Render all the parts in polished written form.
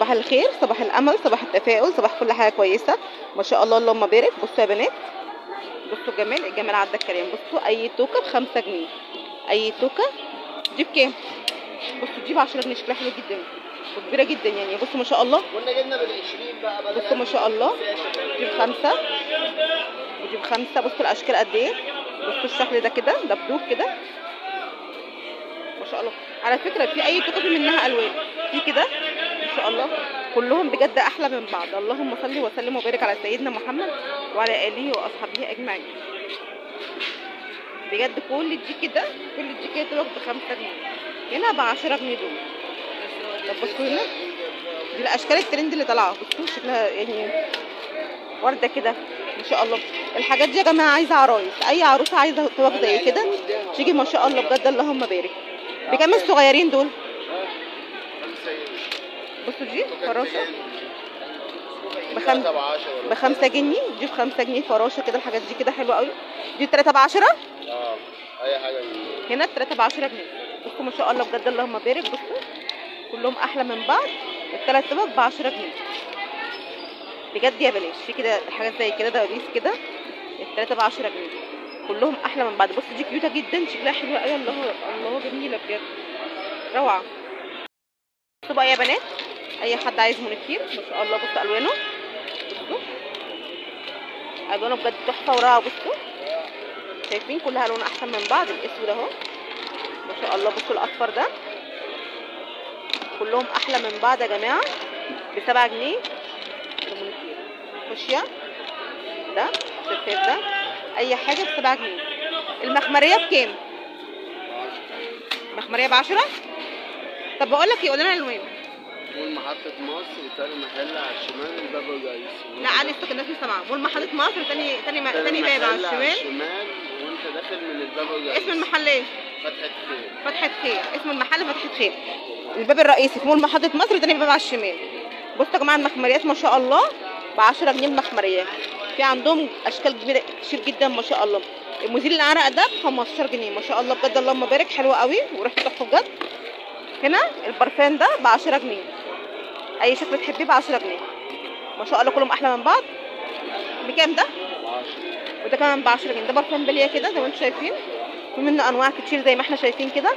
صباح الخير، صباح الامل، صباح التفاؤل، صباح كل حاجه كويسه ما شاء الله. اللهم بارك. بصوا يا بنات، بصوا الجمال، الجمال عدى الكلام. بصوا اي توكه ب5 جنيه. اي توكه دي بكام؟ بصوا دي ب10 جنيه، شكلها حلو جدا وكبيره جدا يعني. بصوا ما شاء الله، كنا جبنا بال20 بقى بدل. بصوا ما شاء الله، دي ب5 ودي ب5. بصوا الاشكال قد ايه. بصوا الشكل ده كده، ده بدوك كده ما شاء الله. على فكره في اي توكه في منها الوان، في كده ما شاء الله. كلهم بجد احلى من بعض. اللهم صل وسلم وبارك على سيدنا محمد وعلى اله واصحابه اجمعين. بجد كل دي كده، كل دي كده تبقى ب5 جنيه، هنا ب10 جنيه دول. طب بصوا هنا، دي الاشكال الترند اللي طالعه. بصوا شكلها يعني ورده كده ما شاء الله. الحاجات دي يا جماعه عايزه عرايس، اي عروسه عايزه توك زي كده تيجي ما شاء الله بجد. اللهم بارك. بكام الصغيرين دول؟ بصوا دي فراشه ب5 جنيه، دي ب5 جنيه فراشه كده. الحاجات دي كده حلوه قوي. دي 3 ب10. اي حاجه هنا 3 ب10 جنيه. بصوا ما شاء الله بجد. اللهم بارك. بصوا كلهم احلى من بعض. الثلاث طبق ب10 جنيه بجد يا بلاش. في كده حاجات زي كده دبابيس كده، الثلاثه ب10 جنيه كلهم احلى من بعض. بصوا دي كيوته جدا، شكلها حلوه قوي. الله الله جميله بجد، روعه. بصوا بقى يا بنات، اي حد عايز مونيكير ما شاء الله. بصوا الوانه، بصوا الوانه بجد تحفه وروعه. بصوا شايفين كلها الوان احسن من بعض. الاسود اهو ما شاء الله. بصوا الاصفر ده، كلهم احلى من بعض يا جماعه. ب7 جنيه المونيكير. فوشيا ده، الشفاف ده، اي حاجه ب7 جنيه. المخمريه بكام؟ المخمريه ب10. طب بقول لك ايه، قول لنا الالوان. مول محطة مصر، تاني محل على الشمال، الباب الرئيسي. لا انا الناس مش سامعه. مول محطة مصر، تاني باب على الشمال، وانت داخل من الباب الرئيسي. اسم المحل ايه؟ فتحة خير. فتحة خير، اسم المحل فتحة خير. الباب الرئيسي في مول محطة مصر، تاني باب على الشمال. بصوا يا جماعه المخمريات ما شاء الله ب10 جنيه المخمريات. في عندهم اشكال كبيره كتير جدا ما شاء الله. المزيل العرق ده ب15 جنيه ما شاء الله بجد. اللهم بارك، حلوه قوي وريحته تحفه بجد. هنا البرفان ده ب10 جنيه، اي شكل تحبيه ب10 جنيه ما شاء الله. كلهم احلى من بعض. بكام ده؟ 10. وده كمان ب10 جنيه. ده برفان بليه كده زي ما انتم شايفين، في منه انواع كتير زي ما احنا شايفين كده،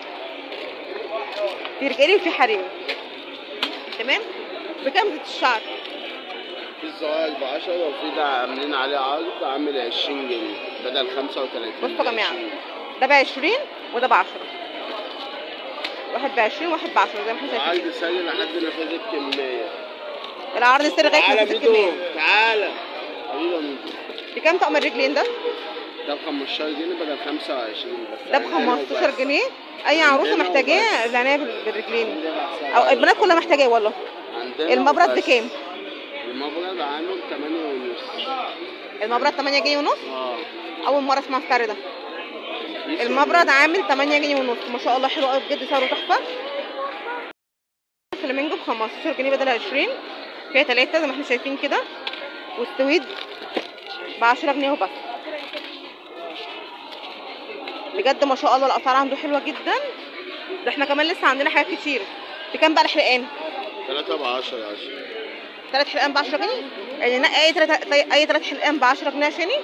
في رجالي وفي حريمي. تمام. بكام زيت الشعر؟ في الزواج ب10، وفي ده عاملين عليه عرض عامل 20 جنيه بدل 35. بصوا يا جماعه، ده ب20 وده ب10. واحد ب20 وواحد ب10 زي ما احنا شايفين. عرض سري لحد نفاذ الكميه. العرض السري لغايه تعالى نفس الكميه. تعالى حبيبي ميدو. بكام طقم الرجلين ده؟ ده ب15 جنيه بدل 25 بس. ده ب15 جنيه. اي عروسه محتاجاه العنايه بالرجلين، او البنات كلها محتاجاه والله. المبرد بكام؟ المبرد عامل 8 ونص. المبرد 8 جنيه ونص؟ اول مره اسمع السعر ده. المبرد عامل 8 جنيه ونص ما شاء الله. حلو قوي بجد، سعره تحفه. الفلامينجو ب15 جنيه بدل 20، فيها 3 زي ما احنا شايفين كده. والسويد ب10 جنيه وبس. بجد ما شاء الله الاسعار عنده حلوه جدا. ده احنا كمان لسه عندنا حاجات كتير. بكام بقى الحلقان؟ 3 ب10 يا 3 حلقان ب10 جنيه. يعني نقي اي 3 حلقان ب10 جنيه عشاني.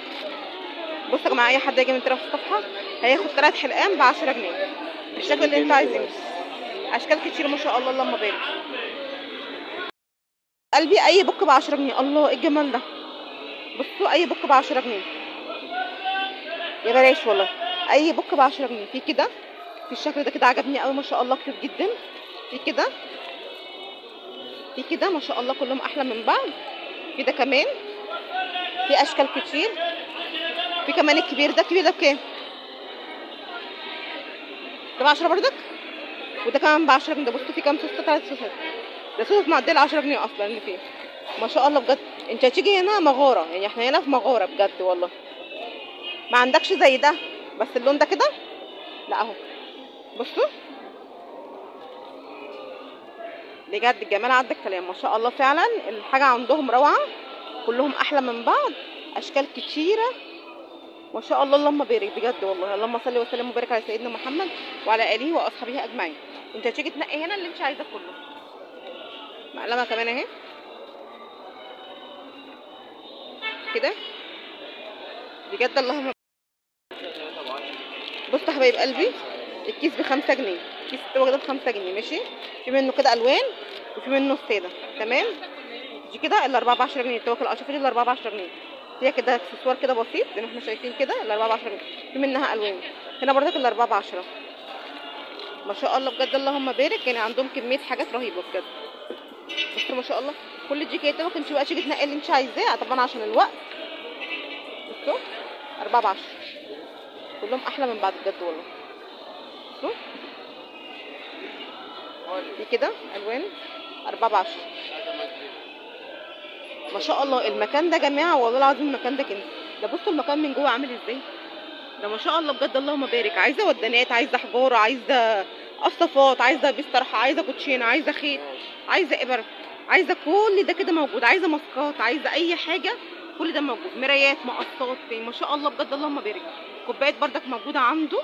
بصوا يا جماعه، اي حد يجي من طرف الصفحه هياخد 3 حلقان ب10 جنيه بالشكل اللي انتوا عايزينه. اشكال كتير ما شاء الله. اللهم بارك. قلبي اي بوك ب10 جنيه. الله ايه الجمال ده. بصوا اي بوك ب10 جنيه يا بلاش والله. اي بوك ب10 جنيه. في كده، في الشكل ده كده عجبني قوي ما شاء الله، كتير جدا. في كده، في كده ما شاء الله كلهم احلى من بعض. في ده كمان، في اشكال كتير. في كمان الكبير ده. الكبير ده بكام؟ ده ب10 بردك. وده كمان ب10 جنيه. ده بصوا في كام سوسته، 3 سوسات. ده سوسه معديه 10 جنيه اصلا اللي فيه ما شاء الله بجد. انت هتيجي هنا مغاره، يعني احنا هنا في مغاره بجد والله. ما عندكش زي ده بس اللون ده كده؟ لا اهو بصوا بجد الجمال عدى الكلام ما شاء الله. فعلا الحاجه عندهم روعه، كلهم احلى من بعض. اشكال كتيره ما شاء الله. اللهم بارك بجد والله. اللهم صل وسلم وبارك على سيدنا محمد وعلى اله واصحابه اجمعين. انت هتيجي تنقي هنا اللي انت عايزاه كله. مقلمه كمان اهي كده بجد اللهم. بصوا يا حبايب قلبي، الكيس ب5 جنيه، كيس التوك ده ب5 جنيه ماشي. في منه كده الوان وفي منه الساده تمام. دي كده الاربعه ب10 جنيه، التوك الاشرف دي الاربعه ب10 جنيه. هي كده اكسسوار كده بسيط زي ما احنا شايفين كده، الاربعه ب10 جنيه. في منها الوان هنا برضك الاربعه ب10. ما شاء الله بجد اللهم بارك، يعني عندهم كميه حاجات رهيبه بجد. بصوا ما شاء الله كل دي كده ممكن تبقى تيجي تنقي اللي انت عايزاه طبعا عشان الوقت. بصوا 4 ب10 كلهم احلى من بعض بجد والله. بصوا دي كده الوان 4 ب10. ما شاء الله المكان ده يا جماعه والله العظيم المكان ده كنز. ده بصوا المكان من جوه عامل ازاي، ده ما شاء الله بجد اللهم بارك. عايزه ودانات، عايزه حجاره، عايزه قصافات، عايزه بيسترحه، عايزه كوتشينه، عايزه خيط، عايزه ابر، عايزه كل ده كده موجود، عايزه ماسكات، عايزه اي حاجه كل ده موجود. مرايات، مقصات، ما شاء الله بجد اللهم بارك. كوبايات بردك موجوده عنده،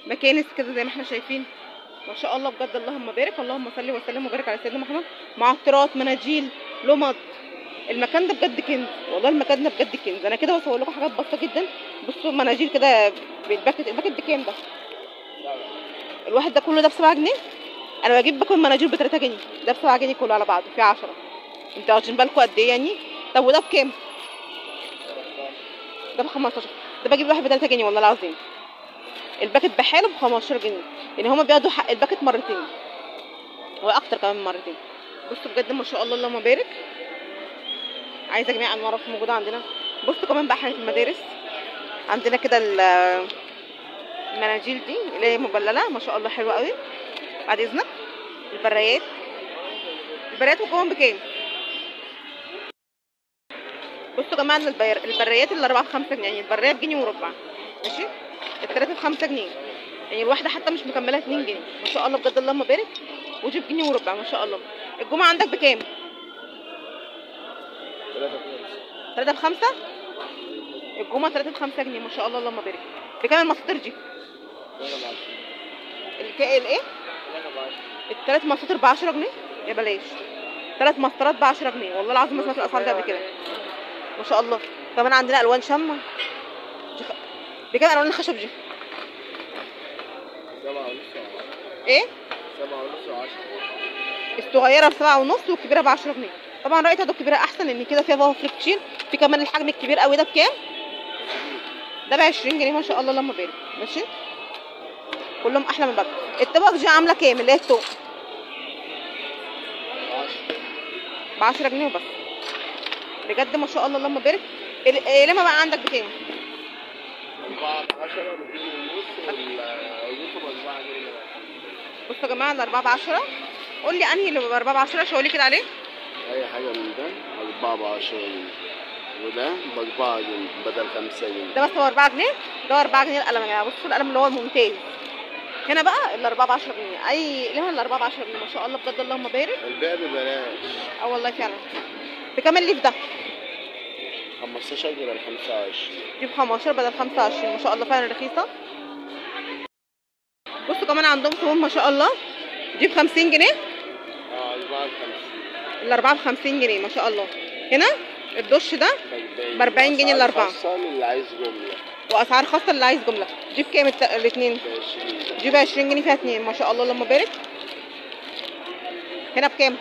مكانس كده زي ما احنا شايفين. ما شاء الله بجد اللهم بارك. اللهم صل وسلم وبارك على سيدنا محمد. معطرات، مناديل، لمض. المكان ده بجد كنز والله، المكان ده بجد كنز. انا كده بصور لكم حاجات بسيطه جدا. بصوا مناديل كده بالباكت، الباكت بكام ده؟ الواحد ده كله ده ب7 جنيه. انا بجيب باكل مناديل ب3 جنيه، ده ب7 جنيه كله على بعضه في 10. انتوا واخدين بالكم قد ايه يعني؟ طب وده بكام؟ ده ب15. ده بجيب واحد ب3 جنيه والله العظيم. الباكت بحاله ب15 جنيه، يعني هما بياخدوا حق الباكت مرتين واكتر كمان من مرتين. بصوا بجد ما شاء الله اللهم بارك. عايزه جميع انواع الرف موجوده عندنا. بصوا كمان بقى حاجه المدارس عندنا كده، المناديل دي اللي هي مبلله ما شاء الله حلوه قوي. بعد اذنك البرايات، البرايات وكمان بكام؟ بصوا يا جماعه البرايات الاربعه ب5 جنيه، يعني البرايه بجنيه وربع ماشي. الثلاثه ب5 جنيه، يعني الواحده حتى مش مكمله 2 جنيه. ما شاء الله بجد اللهم بارك. ودي بجنيه وربع ما شاء الله. الجمعه عندك بكام؟ 3 ب5. الجمعه 3 ب5 جنيه ما شاء الله اللهم بارك. بكام المساطر دي؟ الايه؟ الثلاث مساطر ب10 جنيه يا بلاش. 3 مسطرات ب10 جنيه والله العظيم ما سمعت الاسعار دي قبل كده. ما شاء الله. كمان عندنا الوان شمع. بكام الوان الخشب دي؟ 7.5. ايه؟ 7.5 و10. الصغيره ب7.5 والكبيره ب10 جنيه. طبعا رايي تاخدوا الكبيره احسن لان كده فيها وفر كتير. في كمان الحجم الكبير قوي ده بكام؟ ده ب20 جنيه ما شاء الله اللهم بارك ماشي. كلهم احلى من بعض. الطبق دي عامله كام اللي هي التوق؟ ب10 جنيه وبس. بجد ما شاء الله اللهم بارك. القلمه بقى عندك بكام؟ 4 ب10 ونص والرغيف ب4 جنيه. بصوا يا جماعه الاربعه ب10. قول لي انهي اللي ب4 ب10 شاور لي كده عليه. اي حاجه من ده 4 ب10 جنيه، وده ب4 جنيه بدل 5 جنيه. ده بس هو 4 جنيه، ده 4 جنيه القلم يا جماعه. بصوا القلم اللي هو الممتاز. هنا بقى الاربعه ب10 جنيه، اي ليه الاربعه ب10 جنيه ما شاء الله بجد اللهم بارك. البيع ببلاش. اه والله فعلا. بكام الليف ده؟ 15 بدل 25. دي ب15 بدل 25 ما شاء الله فعلا رخيصه. بصوا كمان عندهم صابون ما شاء الله، دي ب50 جنيه. 4 ب50. الاربعه ب50 جنيه ما شاء الله. هنا الدش ده ب40 جنيه الاربعه. اللي عايز جمله. واسعار خاصه اللي عايز جمله. دي بكام الاثنين؟ دي ب20 جنيه فيها 2 ما شاء الله اللهم بارك. هنا بكام؟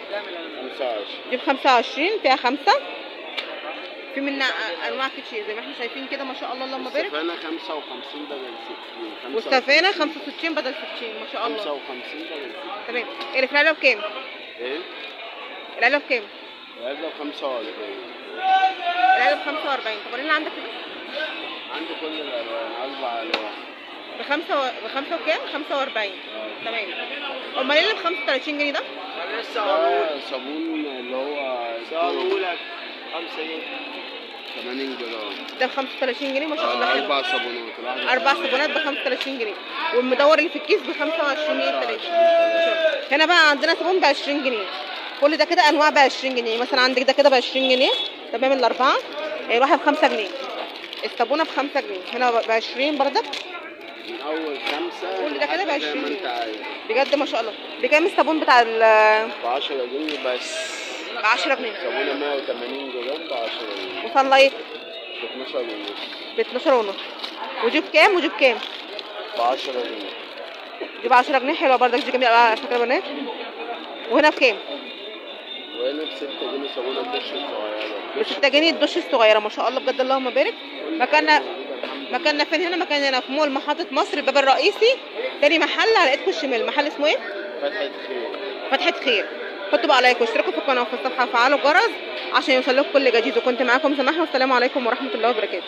25. دي ب25 فيها 5. في منها انواع كتير زي ما احنا شايفين كده ما شاء الله اللهم بارك. والسفانه 55 بدل 60. والسفانه 65 بدل 60 ما شاء الله. 55 بدل 60. تمام. اللي في العلبه بكام؟ ايه؟ العلبه بكام؟ العلبه ب45. العلبه ب45. طب اللي عندك كده؟ عندي كل الالوان 4 الوان. بخمسة وكام؟ 45. تمام. امال اللي ب35 جنيه ده؟ ده صابون اللي هو صابونك 5 جنيه 80 جرام. ده ب35 جنيه ما شاء الله حلو. 4 صابونات. 4 صابونات ب35 جنيه. والمدور اللي في الكيس ب25 جنيه التلاته. هنا بقى عندنا صابون ب20 جنيه. كل ده كده انواع ب20 جنيه. مثلا عندك ده كده ب20 جنيه تمام الاربعه. الواحد ب5 جنيه. الصابونه ب5 جنيه. هنا ب20 بردك. من اول 5 كل ده كده ب20 جنيه. بجد ما شاء الله. بكام الصابون بتاع ب10 جنيه بس. ب 10 جنيه. صابونه 180 جرام ب 10 جنيه. وصن لايت ب 12 ونص. ب 12 ونص. ودي بكام ودي بكام؟ ب 10 جنيه. دي ب 10 جنيه حلوه برضك، دي جميله على فكره يا بنات. وهنا بكام؟ وهنا ب 6 جنيه صابونه الدش الصغيره. ب 6 جنيه الدش الصغيره، ما شاء الله بجد اللهم بارك. مكاننا فين هنا؟ مكاننا في مول محطه مصر الباب الرئيسي، تاني محل على ايدكم الشمال. محل اسمه ايه؟ فتحة خير. فتحة خير. حطوا بقى لايك واشتركوا في القناه وفي الصفحه وفعلوا الجرس عشان يوصل لكم كل جديد. وكنت معاكم سماح، والسلام عليكم ورحمه الله وبركاته.